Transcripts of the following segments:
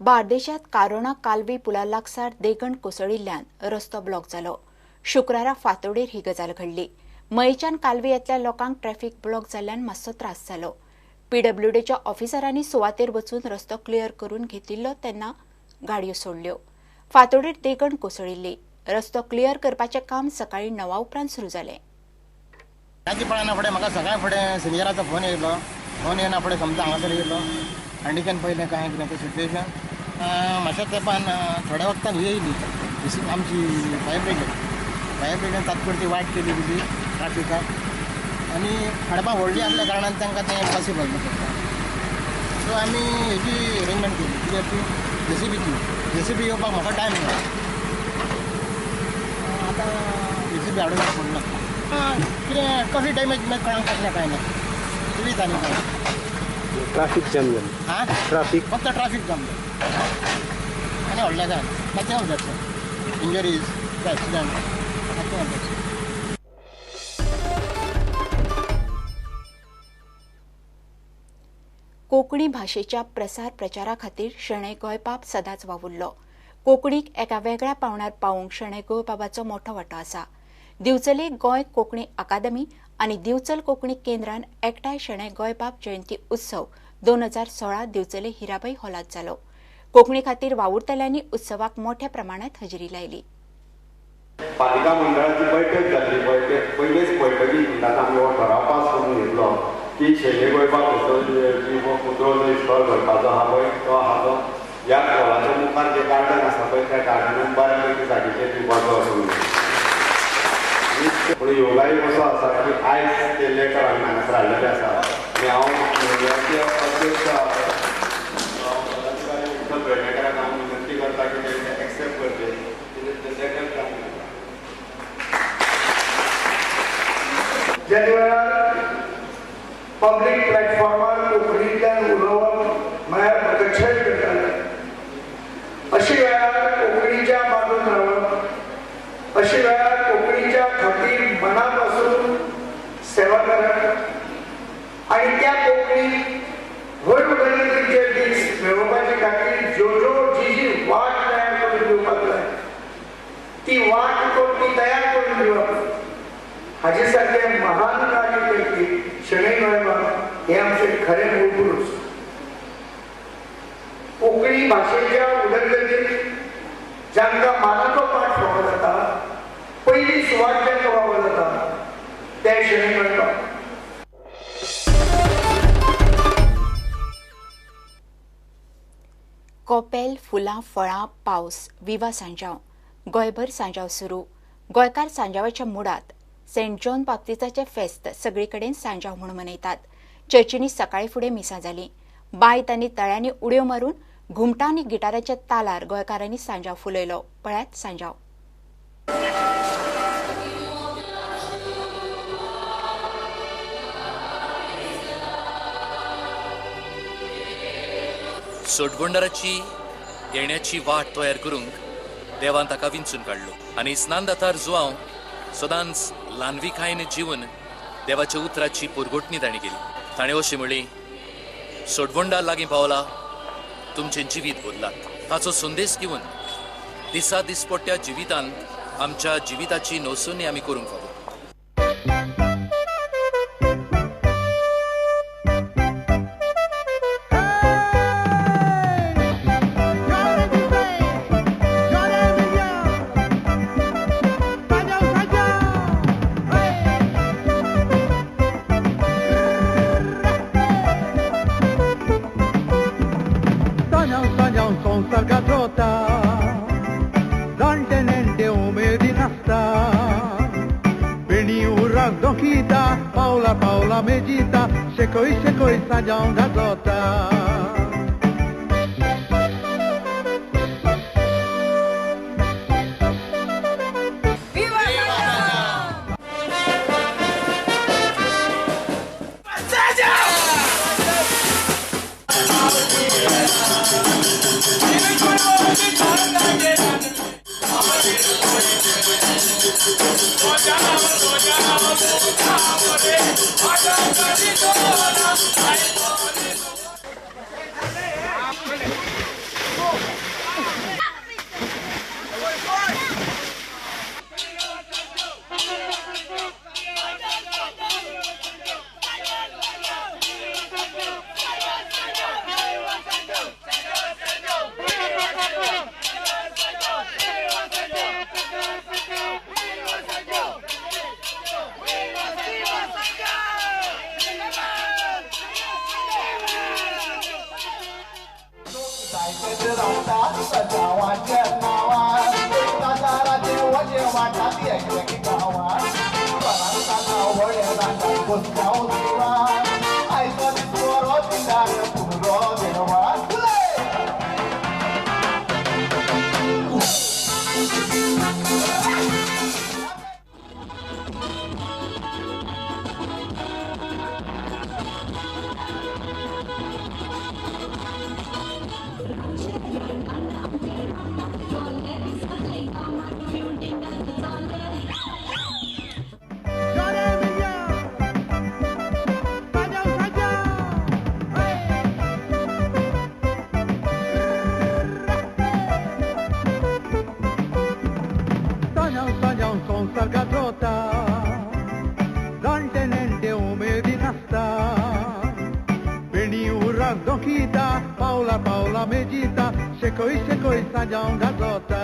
बार्देशांत कारोणा कालवी पुला लागसार देगण कोसळिल्ल्यान रस्तो ब्लॉक जालो। शुक्रारा फांतोडेर ही गजाल घडली। मयेच्यान कालवी येतल्या लोकांक ट्रॅफिक ब्लॉक जाल्ल्यान मातसो त्रास जालो। पीडब्ल्यूडीच्या ऑफिसरांनी सुवातेर वचून रस्तो क्लियर करून घेतिल्लो तेन्ना गाडयो सोडल्यो। फांतोडेर देगण कोसळिल्ली। रस्तो क्लियर करपाचें काम सकाळी 9 उपरांत सुरू जालें। ताची पळयना फुडें म्हाका सकाळी फुडें सिनियराचो फोन येयलो। फोन येना फुडें समजा हांगासर येयलो आनी तेच्यान पयलें कांय कितें सिच्युएशन मातशे तेंपान थोड्या वक्तान ही येयली आमची फायर ब्रिगेड तात्पुरती वाट केली तुजी ट्राफिकाक आनी हाडपाक व्हडली आसल्या कारणान तांकां तें पॉसिबल ना। सो आमी हेजी अरेंजमेंट केली कित्याक ती जेसीबी येवपाक म्हाका टायम ना। आतां जेसीबी हाडून पडलो कितें कसली डॅमेज कळंक कसलें कांय ना जिवीत आनी कांय ट्रॅफिक जॅम जालें। हां ट्रॅफिक फक्त ट्रॅफिक जाम जालें आनी व्हडलें कांय ना। Nothing that's injuries accident nothing that's. Konkani भाशेच्या प्रसार प्रचारा खातीर शणै गोंयबाब सदांच वावुरलो। कोंकणीक एका वेगळ्या पावंड्यार पावोवंक शणै गोंयबाबाचो मोठो वांटो आसा। दिवचले गोंय कोंकणी अकादमी आनी दिवचल कोंकणी केंद्रान एकठांय शणै गोंयबाब जयंती उत्सव 2016 दिवचले हिराबाई हॉलांत जालो। कोंकणी खातीर वावुरतल्यांनी उत्सवाक मोठ्या प्रमाणांत हजेरी लायली। पालिका मंडळाची बैठक जाल्ली। पयलेच बैठकींत आमी हो ठराव पास करून घेतलो की शणै गोंयबाब हो पुतळो जो इन्स्टॉल करपाचो आहा पळय तो आहा तो ह्या हॉलाच्या मुखार जे गार्डन आसा पळय त्या गार्डनांत बऱ्या पैकी जागेचेर दिवपाचो असो। पूण योगायोग असो आसा की आयज ते लेटर हांवें हांगासर हाडलेलें आसा आनी हांव अध्यक्ष उत्तम पेडणेकराक हांव विनंती करता की ते एक्सेप्ट करचे। ज्या वेळार पब्लीक प्लॅटफॉर्मार कोंकणींतल्यान उलोवप म्हळ्यार प्रगटशय करताले, अशे वेळार कोंकणीच्या बाजून रावप, अशे वेळार कोंकणीच्या खातीर मना पासून सेवा करप आनी त्या कोंकणीक व्हड उदरगतीचे दीस मेळोवपाचे खातीर जी वाट तयार करून दिवपाक जाय ती वाट कोंकणी तयार करून दिवप हाजे सारखे महान कार्य करपी शणै गोंयबाब हे आमचे खरे मूळ पुरुष। कोंकणी भाशेच्या उदरगतीक जांकां मानाचो पाठ फावो जाता, पयली सुवात जांकां फावो जाता ते शणै गोंयबाब। कोपेल फुलां फळां पावस विवा सांजाव गोंयभर सांजाव सुरू। गोंयकार सांजावाच्या मुडात सेंट जॉन बाप्तिस्ताचे फेस्त सगळे कडेन सांजाव म्हूण मनयतात। चर्चींनी सकाळी फुडें मिसां जाली। बायत आनी तळ्यांनी उडयो मारून घुमटां आनी गिटाराच्या तालार गोंयकारांनी सांजाव फुलयलो। पळयात सांजाव। सोटबोंडाराची येण्याची वाट तयार करूंक देवान ताका विंचून काडलो आनी स्नानदातार जुआंव सदांच ल्हानविकायेन जीवन देवाच्या उतराची पुरगोटणी ताणें केली। ताणें अशें म्हणली, सोटबोंडा लागीं पावला, तुमचें जिवीत बदलात। ताचो संदेश घेवन दिसा दिसपट्ट्या जिवितांत आमच्या जिविताची नोंदणी आमी करूंक फावो। Paula medita, secoi sanjao gazota. Paula, Paula medita, secoi, secoi, sajão gazota.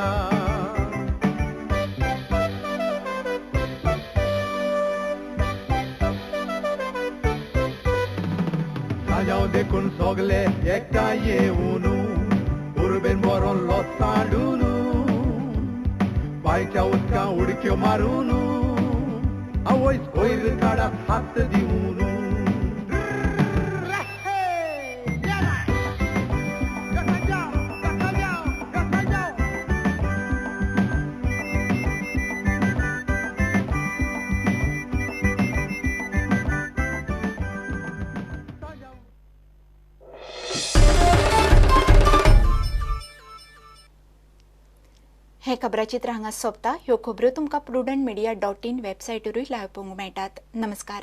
Sajão দেখুন সগলে একটা ইউনু উড়বেন বরণ লসাডুনু বাইচা উৎকা উড়কেও মারুনু আওয়াজ কইর কাড়া হাত দিউনু हे खबराचित्र हांगा सोंपता. ह्यो खबरो तुमकां prudentmedia.in वेबसायटीरूय लायव पळोवंक मेळटात. नमस्कार.